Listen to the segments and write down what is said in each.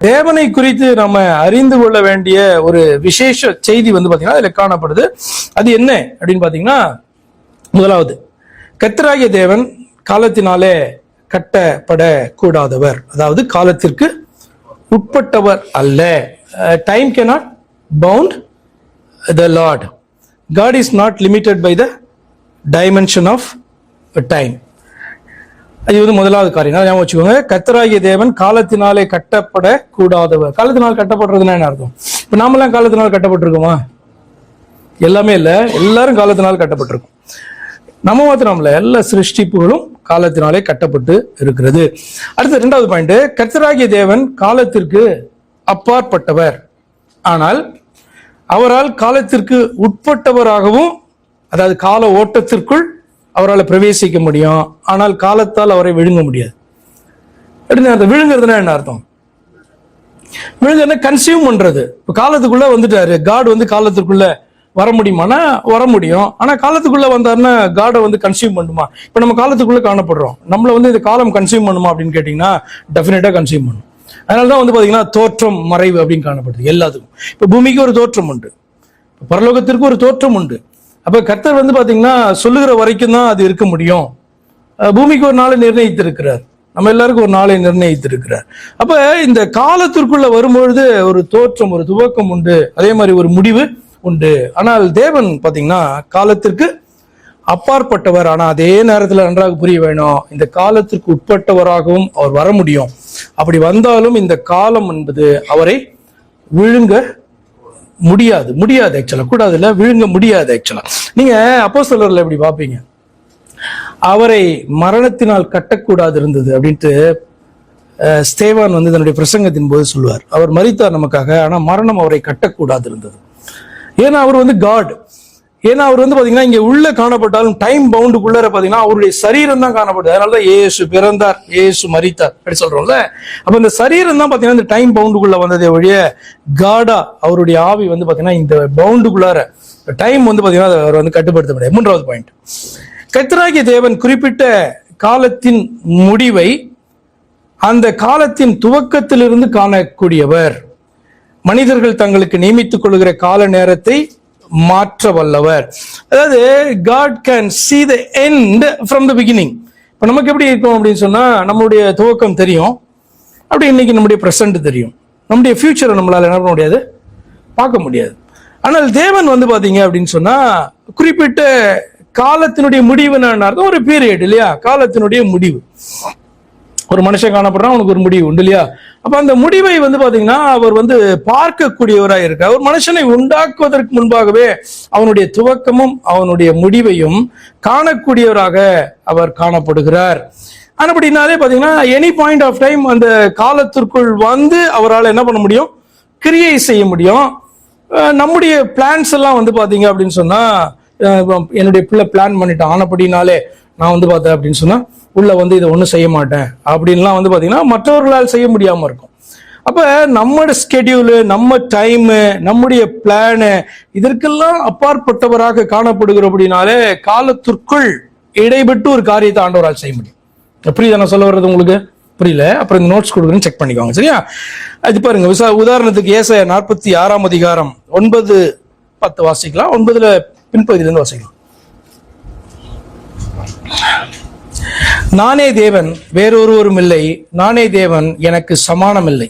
தேவனை குறித்து நம்ம அறிந்து கொள்ள வேண்டிய ஒரு விசேஷ செய்தி வந்து பாத்தீங்கன்னா அதுல காணப்படுது. அது என்ன அப்படின்னு பாத்தீங்கன்னா, முதலாவது, கர்த்தராகிய தேவன் காலத்தினாலே கட்டப்படக்கூடாதவர், அதாவது காலத்திற்கு உட்பட்டவர் அல்ல. Time cannot bound the Lord. God is not limited by the dimension of time. அது வந்து முதலாவது காரியம், ஞாபகம் வச்சுக்கோங்க. கர்த்தராகிய தேவன் காலத்தினாலே கட்டப்படக்கூடாதவர். காலத்தினால் கட்டப்படுறதுன்னா என்ன அர்த்தம்? இப்ப நாமெல்லாம் காலத்தினால் கட்டப்பட்டிருக்கோமா? எல்லாமே இல்லை, எல்லாரும் காலத்தினால் கட்டப்பட்டிருக்கோம். நம்ம மாத்திரம் இல்ல, எல்லா சிருஷ்டிப்புகளும் காலத்தினாலே கட்டப்பட்டு இருக்கிறது. அடுத்த இரண்டாவது பாயிண்ட், கர்த்தராகிய தேவன் காலத்திற்கு அப்பாற்பட்டவர், ஆனால் அவரால் காலத்திற்கு உட்பட்டவராகவும், அதாவது கால ஓட்டத்திற்குள் அவரால் பிரவேசிக்க முடியும், ஆனால் காலத்தால் அவரை விழுங்க முடியாது. விழுங்குறதுனா என்ன அர்த்தம்? விழுங்குறதுனா கன்சியூம் பண்றது. இப்ப காலத்துக்குள்ள வந்துட்டாரு காட், வந்து காலத்துக்குள்ள வர முடியுமானா வர முடியும், ஆனா காலத்துக்குள்ள வந்தாருன்னா காடை வந்து கன்சியூம் பண்ணுமா? இப்ப நம்ம காலத்துக்குள்ள காணப்படுறோம், நம்மள வந்து இந்த காலம் கன்சியூம் பண்ணுமா அப்படின்னு கேட்டீங்கன்னா டெஃபினட்டா கன்சியூம் பண்ணும். அதனாலதான் வந்து பாத்தீங்கன்னா தோற்றம் மறைவு அப்படின்னு காணப்படுது எல்லாத்துக்கும். இப்ப பூமிக்கு ஒரு தோற்றம் உண்டு, பரலோகத்திற்கு ஒரு தோற்றம் உண்டு. அப்ப கர்த்தர் வந்து பாத்தீங்கன்னா சொல்லுகிற வரைக்கும் தான் அது இருக்க முடியும். பூமிக்கு ஒரு நாளை நிர்ணயித்திருக்கிறார், நம்ம எல்லாருக்கும் ஒரு நாளை நிர்ணயித்திருக்கிறார். அப்ப இந்த காலத்திற்குள்ள வரும்பொழுது ஒரு தோற்றம், ஒரு துவக்கம் உண்டு, அதே மாதிரி ஒரு முடிவு உண்டு. ஆனால் தேவன் பாத்தீங்கன்னா காலத்திற்கு அப்பாற்பட்டவர், ஆனா அதே நேரத்துல நன்றாக புரிய வேணும், இந்த காலத்திற்கு உட்பட்டவராகவும் அவர் வர முடியும். அப்படி வந்தாலும் இந்த காலம் என்பது அவரை விழுங்க முடியாது. ஆக்சுவலா கூடாது இல்ல, விழுங்க முடியாது. ஆக்சுவலா நீங்க அப்போஸ்தலர்ல எப்படி பாப்பீங்க, அவரை மரணத்தினால் கட்டக்கூடாது இருந்தது அப்படின்ட்டு ஸ்தேவான் வந்து தன்னுடைய பிரசங்கத்தின் போது சொல்லுவார். அவர் மரித்தார் நமக்காக, ஆனா மரணம் அவரை கட்டக்கூடாது இருந்தது. ஏன்னா அவர் வந்து காட். ஏன்னா அவர் வந்து பாத்தீங்கன்னா இங்க உள்ள காணப்பட்டாலும் டைம் பவுண்டுக்குள்ள பாத்தீங்கன்னா அவருடைய சரீரம் தான் காணப்படுது. அதனாலதான் ஏசு பிறந்தார், ஏசு மரித்தார் அப்படி சொல்றோம்ல. அப்ப இந்த சரீரம் தான் பாத்தீங்கன்னா இந்த டைம் பவுண்டுக்குள்ள வந்ததே ஒழிய காடா அவருடைய ஆவி வந்து பாத்தீங்கன்னா இந்த பவுண்டுக்குள்ளார டைம் வந்து பாத்தீங்கன்னா அவர் வந்து கட்டுப்படுத்த முடியாது. மூன்றாவது பாயிண்ட், கர்த்தராகிய தேவன் குறிப்பிட்ட காலத்தின் முடிவை அந்த காலத்தின் துவக்கத்திலிருந்து காணக்கூடியவர். மனிதர்கள் தங்களுக்கு நியமித்துக் கொள்கிற கால நேரத்தை மாற்ற வல்லவர். அதாவது God can see the end from the beginning. இப்ப நமக்கு எப்படி இருக்கும் அப்படின்னு சொன்னா, நம்மளுடைய துவக்கம் தெரியும், அப்படி இன்னைக்கு நம்முடைய பிரசன்ட் தெரியும், நம்முடைய ஃபியூச்சரை நம்மளால என்ன பண்ண முடியாது, பார்க்க முடியாது. ஆனால் தேவன் வந்து பாத்தீங்க அப்படின்னு சொன்னா குறிப்பிட்ட காலத்தினுடைய முடிவு அர்த்தம், ஒரு பீரியட் இல்லையா, காலத்தினுடைய முடிவு. ஒரு மனுஷன் காணப்படுறான், அவனுக்கு ஒரு முடிவு உண்டு இல்லையா. அப்ப அந்த முடிவை வந்து பாத்தீங்கன்னா அவர் வந்து பார்க்கக்கூடியவராக இருக்கார். ஒரு மனுஷனை உண்டாக்குவதற்கு முன்பாகவே அவனுடைய துவக்கமும் அவனுடைய முடிவையும் காணக்கூடியவராக அவர் காணப்படுகிறார். அப்படின்னாலே பாத்தீங்கன்னா எனி பாயிண்ட் ஆஃப் டைம் அந்த காலத்திற்குள் வந்து அவரால் என்ன பண்ண முடியும், கிரியை செய்ய முடியும். நம்முடைய பிளான்ஸ் எல்லாம் வந்து பாத்தீங்க அப்படின்னு சொன்னா, என்னுடைய பிள்ளை பிளான் பண்ணிட்டான், ஆனப்படினாலே நான் வந்து பார்த்தேன் அப்படின்னு சொன்னா உள்ள வந்து இதை ஒன்றும் செய்ய மாட்டேன் அப்படின்லாம் வந்து பாத்தீங்கன்னா மற்றவர்களால் செய்ய முடியாம இருக்கும். அப்ப நம்மளோட ஸ்கெடியூலு, நம்ம டைமு, நம்முடைய பிளானு இதற்கெல்லாம் அப்பாற்பட்டவராக காணப்படுகிற அப்படின்னாலே காலத்திற்குள் இடைபெட்டு ஒரு காரியத்தை ஆண்டவரால் செய்ய முடியும். புரியுதா நான் சொல்ல வர்றது உங்களுக்கு? புரியல? அப்புறம் இந்த நோட்ஸ் கொடுக்குறேன்னு செக் பண்ணிக்கோங்க, சரியா? அது பாருங்க, உதாரணத்துக்கு ஏசாயா 46 அதிகாரம் 9-10 வாசிக்கலாம். 9ல பின்பகுதியிலிருந்து வாசிக்கலாம். நானே தேவன், வேறொருவரும் இல்லை, நானே தேவன், எனக்கு சமானம் இல்லை.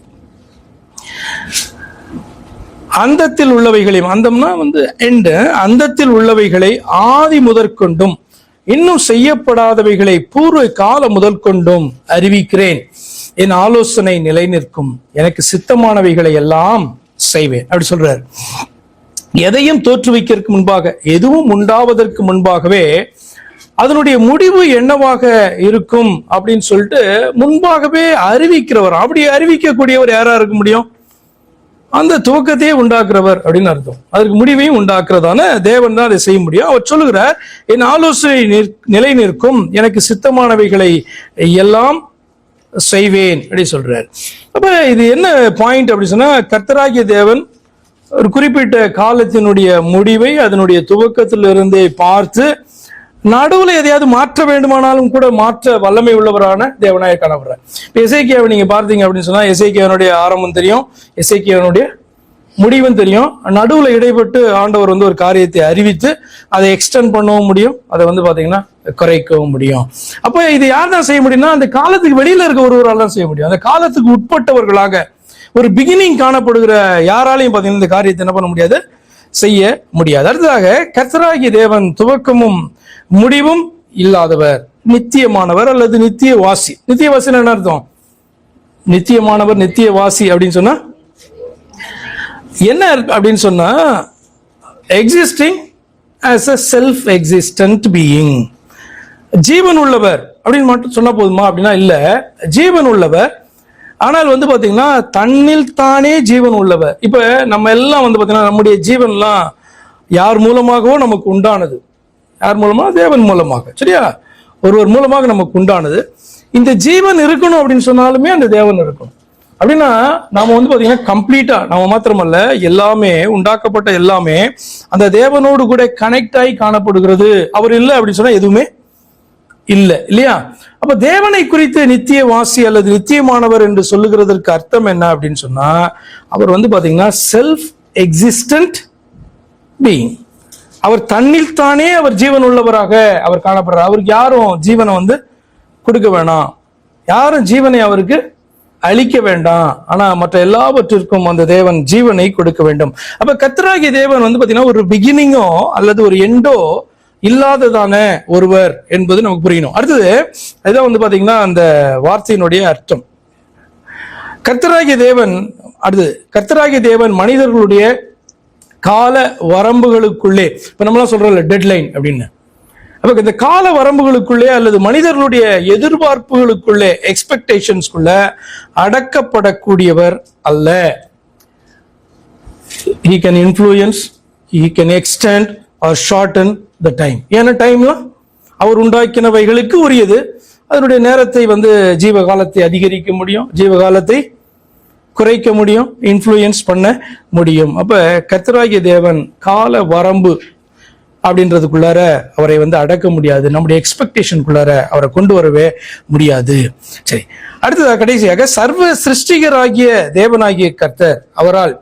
அந்தத்தில் உள்ளவைகளையும், அந்தம்னா வந்து எண்ட், அந்தத்தில் உள்ளவைகளை ஆதி முதற்கொண்டும் இன்னும் செய்யப்படாதவைகளை பூர்வ கால முதற்கொண்டும் அறிவிக்கிறேன். என் ஆலோசனை நிலை நிற்கும், எனக்கு சித்தமானவைகளை எல்லாம் செய்வேன் அப்படி சொல்றாரு. எதையும் தோற்றுவிக்கிறதுக்கு முன்பாக, எதுவும் உண்டாவதற்கு முன்பாகவே அதனுடைய முடிவு என்னவாக இருக்கும் அப்படின்னு சொல்லிட்டு முன்பாகவே அறிவிக்கிறவர். அப்படி அறிவிக்கக்கூடியவர் யாரா இருக்க முடியும்? அந்த துவக்கத்தையே உண்டாக்குறவர் அப்படின்னு அர்த்தம். அதற்கு முடிவையும் உண்டாக்குறதான தேவன் தான் அதை செய்ய முடியும். அவர் சொல்லுகிறார், என் ஆலோசனை நிலை நிற்கும், எனக்கு சித்தமானவைகளை எல்லாம் செய்வேன் அப்படி சொல்றார். அப்ப இது என்ன பாயிண்ட் அப்படி சொன்னா, கர்த்தராகிய தேவன் ஒரு குறிப்பிட்ட காலத்தினுடைய முடிவை அதனுடைய துவக்கத்திலிருந்தே பார்த்து நடுவுல எதையாவது மாற்ற வேண்டுமானாலும் கூட மாற்ற வல்லமை உள்ளவரான தேவனாக காணப்படுறார். இப்போ எசேக்கியாவை நீங்க பார்த்தீங்க அப்படின்னு சொன்னா எசேக்கியாவினுடைய ஆரம்பம் தெரியும், எசேக்கியாவினுடைய முடிவும் தெரியும். நடுவுல இடைப்பட்டு ஆண்டவர் ஒரு காரியத்தை அறிவித்து அதை எக்ஸ்டெண்ட் பண்ணவும் முடியும், அதை பாத்தீங்கன்னா குறைக்கவும் முடியும். அப்போ இது யார் தான் செய்ய முடியும்னா அந்த காலத்துக்கு வெளியில இருக்க ஒருவரால் தான் செய்ய முடியும். அந்த காலத்துக்கு உட்பட்டவர்களாக ஒரு பிகினிங் காணப்படுகிற யாராலையும் பாத்தீங்கன்னா இந்த காரியத்தை என்ன பண்ண முடியாது, செய்ய முடியாது. அடுத்ததாக கர்த்தராகிய தேவன் துவக்கமும் முடிவும் இல்லாதவர், நித்தியமானவர் அல்லது நித்திய வாசி. நித்திய வாசி என்ன அர்த்தம்? நித்தியமானவர், நித்திய வாசி அப்படின்னு சொன்னா என்ன அப்படின்னு சொன்னா existing as a self existent being. ஜீவன் உள்ளவர் அப்படின்னு மட்டும் சொன்னா போதுமா அப்படின்னா இல்ல, ஜீவன் உள்ளவர் ஆனால் பாத்தீங்கன்னா தன்னில் தானே ஜீவன் உள்ளவர். இப்ப நம்ம எல்லாம் பாத்தீங்கன்னா நம்முடைய ஜீவன்லாம் யார் மூலமாகவோ நமக்கு உண்டானது. யார் மூலமா? தேவன் மூலமாக. சரியா? ஒருவர் மூலமாக நமக்கு உண்டானது. இந்த ஜீவன் இருக்கணும் அப்படின்னு சொன்னாலுமே அந்த தேவன் இருக்கணும். அப்படின்னா நாம பாத்தீங்கன்னா கம்ப்ளீட்டா நம்ம மாத்திரமல்ல, எல்லாமே உண்டாக்கப்பட்ட எல்லாமே அந்த தேவனோடு கூட கனெக்ட் ஆகி காணப்படுகிறது. அவர் இல்லை அப்படின்னு சொன்னா எதுவுமே இல்லை, இல்லையா? அப்ப தேவனை குறித்து நித்திய வாசி அல்லது நித்தியமானவர் என்று சொல்லுகிறதற்கு அர்த்தம் என்ன அப்படின்னு சொன்னா அவர் பாத்தீங்கன்னா செல்ஃப் எக்ஸிஸ்டன்ட் பீயிங். அவர் தன்னில் தானே அவர் ஜீவன் உள்ளவராக அவர் காணப்படுறார். அவருக்கு யாரும் ஜீவனை கொடுக்க வேணாம், யாரும் ஜீவனை அவருக்கு அழிக்க வேண்டாம். ஆனா மற்ற எல்லாவற்றிற்கும் அந்த தேவன் ஜீவனை கொடுக்க வேண்டும். அப்ப கர்த்தராகிய தேவன் பாத்தீங்கன்னா ஒரு பிகினிங்கோ அல்லது ஒரு எண்டோ இல்லாததான ஒருவர் என்பது நமக்கு புரியணும். அடுத்தது இதான் பாத்தீங்கன்னா அந்த வார்த்தையினுடைய அர்த்தம். கர்த்தராகிய தேவன், அடுத்தது கர்த்தராகிய தேவன் மனிதர்களுடைய கால வரம்புகளுக்குள்ளே, இப்ப நம்மளாம் சொல்றோம்ல டெட்லைன் அப்படின்னு, அப்ப இந்த கால வரம்புகளுக்குள்ளே அல்லது மனிதர்களுடைய எதிர்பார்ப்புகளுக்குள்ளே எக்ஸ்பெக்டேஷன்ஸ்குள்ள அடக்கப்படக்கூடியவர் அல்ல. he can influence, he can extend or shorten the time. ஏன்னா டைம்லாம் அவர் உண்டாக்கினவைகளுக்கு உரியது. அதனுடைய நேரத்தை ஜீவகாலத்தை அதிகரிக்க முடியும், ஜீவகாலத்தை குறைக்க முடியும், இன்ஃப்ளூயன்ஸ் பண்ண முடியும். அப்ப கர்த்தராகிய தேவன் கால வரம்பு அப்படின்றதுக்குள்ளார அவரை அடக்க முடியாது, நம்முடைய எக்ஸ்பெக்டேஷனுக்குள்ளார அவரை கொண்டு வரவே முடியாது. சரி, அடுத்ததாக கடைசியாக சர்வ சிருஷ்டிகராகிய தேவனாகிய கர்த்தர் அவரால்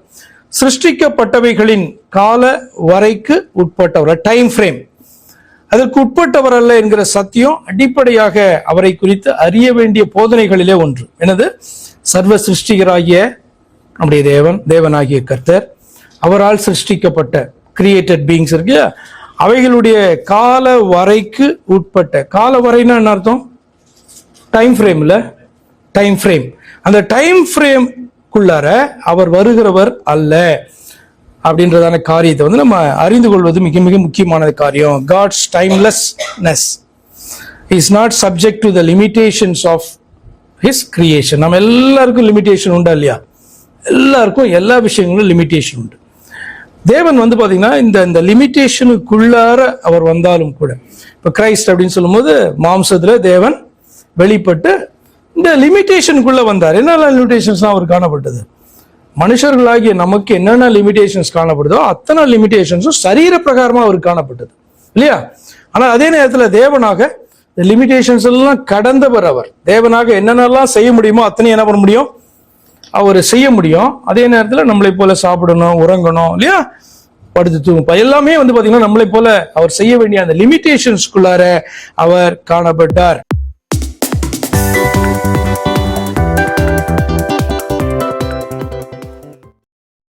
சிருஷ்டிக்கப்பட்டவைகளின் கால வரைக்கு உட்பட்டவர், டைம் ஃப்ரேம் அதற்கு உட்பட்டவர் அல்ல என்கிற சத்தியம் அடிப்படையாக அவரை குறித்து அறிய வேண்டிய போதனைகளிலே ஒன்று. எனது சர்வ சிருஷ்டிகராகிய நம்முடைய தேவனாகிய கர்த்தர் அவரால் சிருஷ்டிக்கப்பட்ட கிரியேட்டட் பீயிங்ஸ் இருக்கு, அவைகளுடைய கால வரைக்கு உட்பட்ட. கால வரைன்னா என்ன அர்த்தம்? டைம் ஃப்ரேம் இல்ல, டைம் ஃப்ரேம். அந்த டைம் ஃப்ரேம்குள்ளார அவர் வருகிறவர் அல்ல அப்படின்றதான காரியத்தை நம்ம அறிந்து கொள்வது மிக மிக முக்கியமான காரியம். God's timelessness is not subject to the limitations of his creation. நம்ம எல்லாருக்கும் லிமிடேஷன் உண்டா இல்லையா? எல்லாருக்கும் எல்லா விஷயங்களும் லிமிடேஷன் உண்டு. தேவன் பாத்தீங்கன்னா இந்த லிமிடேஷனுக்குள்ளார அவர் வந்தாலும் கூட, இப்ப கிரைஸ்ட் அப்படின்னு சொல்லும் போது மாம்சத்துல தேவன் வெளிப்பட்டு இந்த லிமிடேஷனுக்குள்ள வந்தார். என்னென்ன லிமிடேஷன்ஸ் அவர் காணப்பட்டது? மனுஷர்களாகிய நமக்கு என்னென்ன லிமிடேஷன்ஸ் காணப்படுதோ அத்தனை லிமிடேஷன்ஸும் சரீர பிரகாரமா அவருக்கு காணப்பட்டது இல்லையா? ஆனா அதே நேரத்துல தேவனாக லிமிடேஷன்ஸ் எல்லாம் கடந்தவர். அவர் தேவனாக என்னென்னலாம் செய்ய முடியுமோ அத்தனை என்ன பண்ண முடியும், அவர் செய்ய முடியும். அதே நேரத்தில் நம்மளை போல சாப்பிடணும், உறங்கணும் இல்லையா, படுத்து தூங்கும், எல்லாமே பாத்தீங்கன்னா நம்மளை போல அவர் செய்ய வேண்டிய அந்த லிமிடேஷன்ஸ்குள்ளார அவர் காணப்பட்டார்.